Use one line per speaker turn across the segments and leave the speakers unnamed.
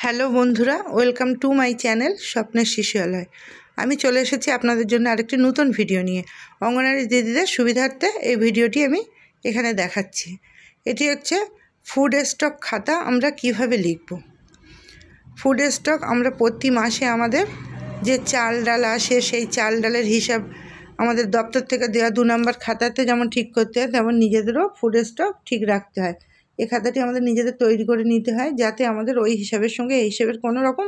Hello বন্ধুরা, welcome to my channel স্বপ্নের শিশুয়ালয়। আমি চলে এসেছি আপনাদের জন্য আরেকটি নতুন ভিডিও নিয়ে। অঙ্গনারী দিদিদের সুবিধার্থে এই ভিডিওটি আমি এখানে দেখাচ্ছি। এটি হচ্ছে ফুড স্টক খাতা আমরা কিভাবে লিখব। ফুড স্টক আমরা প্রতি মাসে আমাদের যে চাল ডাল আসে সেই চাল ডালের হিসাব আমাদের দপ্তর থেকে দেওয়া 2 নম্বর খাতাতে যেমন ঠিক করতে হয়, তেমন নিজেদেরও ফুড স্টক ঠিক রাখতে হয়। এই খাতাটি আমাদের নিজেদের তৈরি করে নিতে হয়, যাতে আমাদের ওই হিসাবের সঙ্গে এই হিসাবের কোনো রকম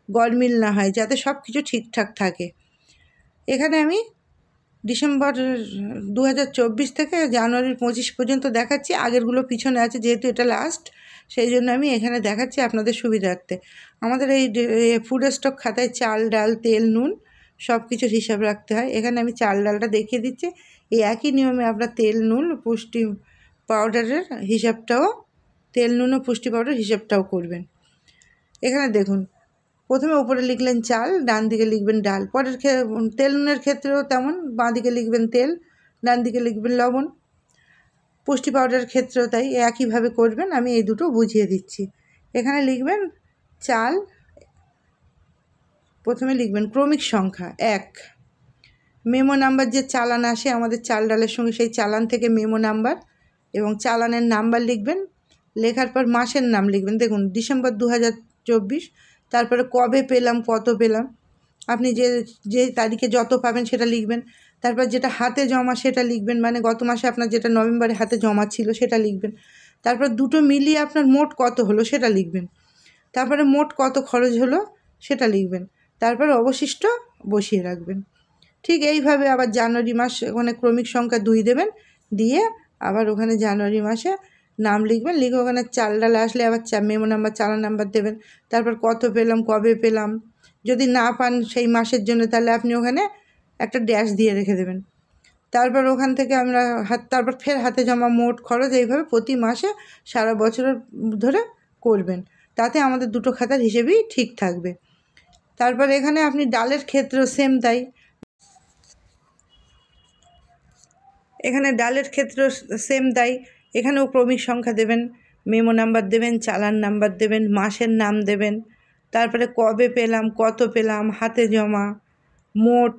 গড়মিল না হয়, যাতে সব কিছু ঠিকঠাক থাকে। এখানে আমি ডিসেম্বর 2024 থেকে জানুয়ারির 25 পর্যন্ত দেখাচ্ছি। আগেরগুলো পিছনে আছে, যেহেতু এটা লাস্ট, সেই জন্য আমি এখানে দেখাচ্ছি আপনাদের সুবিধার্থে। আমাদের এই ফুড স্টক খাতায় চাল ডাল তেল নুন সব কিছুর হিসাব রাখতে হয়। এখানে আমি চাল ডালটা দেখিয়ে দিচ্ছি। এই একই নিয়মে আপনার তেল নুন পুষ্টি পাউডারের হিসাবটাও, তেল নুন ও পুষ্টি পাউডার হিসাবটাও করবেন। এখানে দেখুন, প্রথমে উপরে লিখলেন চাল, ডান দিকে লিখবেন ডাল। পরের তেল নুনের ক্ষেত্রেও তেমন, বাঁ দিকে লিখবেন তেল, ডান দিকে লিখবেন লবণ। পুষ্টি পাউডারের ক্ষেত্রেও তাই, একইভাবে করবেন। আমি এই দুটো বুঝিয়ে দিচ্ছি। এখানে লিখবেন চাল, প্রথমে লিখবেন ক্রমিক সংখ্যা 1, মেমো নাম্বার, যে চালান আসে আমাদের চাল ডালের সঙ্গে সেই চালান থেকে মেমো নাম্বার এবং চালানের নাম্বার লিখবেন। লেখার পর মাসের নাম লিখবেন। দেখুন ডিসেম্বর 2024, তারপরে কবে পেলাম কত পেলাম, আপনি যে তারিখে যত পাবেন সেটা লিখবেন। তারপর যেটা হাতে জমা সেটা লিখবেন, মানে গত মাসে আপনার যেটা নভেম্বরে হাতে জমা ছিল সেটা লিখবেন। তারপর দুটো মিলিয়ে আপনার মোট কত হলো সেটা লিখবেন। তারপরে মোট কত খরচ হলো সেটা লিখবেন। তারপর অবশিষ্ট বসিয়ে রাখবেন। ঠিক এইভাবে আবার জানুয়ারি মাস, ওখানে ক্রমিক সংখ্যা 2 দেবেন, দিয়ে আবার ওখানে জানুয়ারি মাসে নাম লিখবেন। লিখে ওখানে চাল ডাল আসলে আবার মেমো নাম্বার চালান নাম্বার দেবেন। তারপর কত পেলাম কবে পেলাম, যদি না পান সেই মাসের জন্য, তাহলে আপনি ওখানে একটা ড্যাশ দিয়ে রেখে দেবেন। তারপর ওখান থেকে আমরা তারপর ফের হাতে জমা মোট খরচ, এইভাবে প্রতি মাসে সারা বছরের ধরে করবেন। তাতে আমাদের দুটো খাতার হিসেবেই ঠিক থাকবে। তারপর এখানে আপনি ডালের ক্ষেত্রেও সেম তাই। এখানে ডালের ক্ষেত্রেও সেম তাই। এখানেও ক্রমিক সংখ্যা দেবেন, মেমো নাম্বার দেবেন, চালান নাম্বার দেবেন, মাসের নাম দেবেন। তারপরে কবে পেলাম কত পেলাম, হাতে জমা, মোট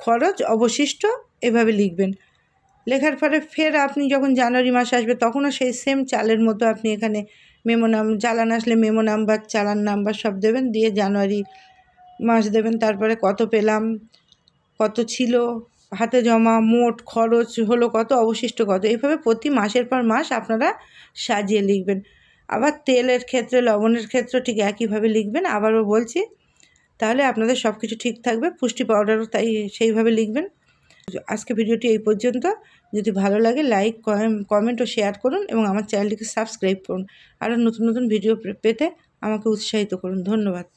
খরচ, অবশিষ্ট, এভাবে লিখবেন। লেখার পরে ফের আপনি যখন জানুয়ারি মাস আসবে তখনও সেই সেম চালের মতো আপনি এখানে চালান আসলে মেমো নাম্বার চালান নাম্বার সব দেবেন, দিয়ে জানুয়ারি মাস দেবেন। তারপরে কত পেলাম, কত ছিল হাতে জমা, মোট খরচ হলো কত, অবশিষ্ট কত, এইভাবে প্রতি মাসের পর মাস আপনারা সাজিয়ে লিখবেন। আবার তেলের ক্ষেত্রে লবণের ক্ষেত্রে ঠিক একইভাবে লিখবেন। আবারও বলছি, তাহলে আপনাদের সব কিছু ঠিক থাকবে। পুষ্টি পাউডারও তাই সেইভাবে লিখবেন। আজকে ভিডিওটি এই পর্যন্ত। যদি ভালো লাগে লাইক কমেন্ট ও শেয়ার করুন এবং আমার চ্যানেলটিকে সাবস্ক্রাইব করুন। আরও নতুন নতুন ভিডিও পেতে আমাকে উৎসাহিত করুন। ধন্যবাদ।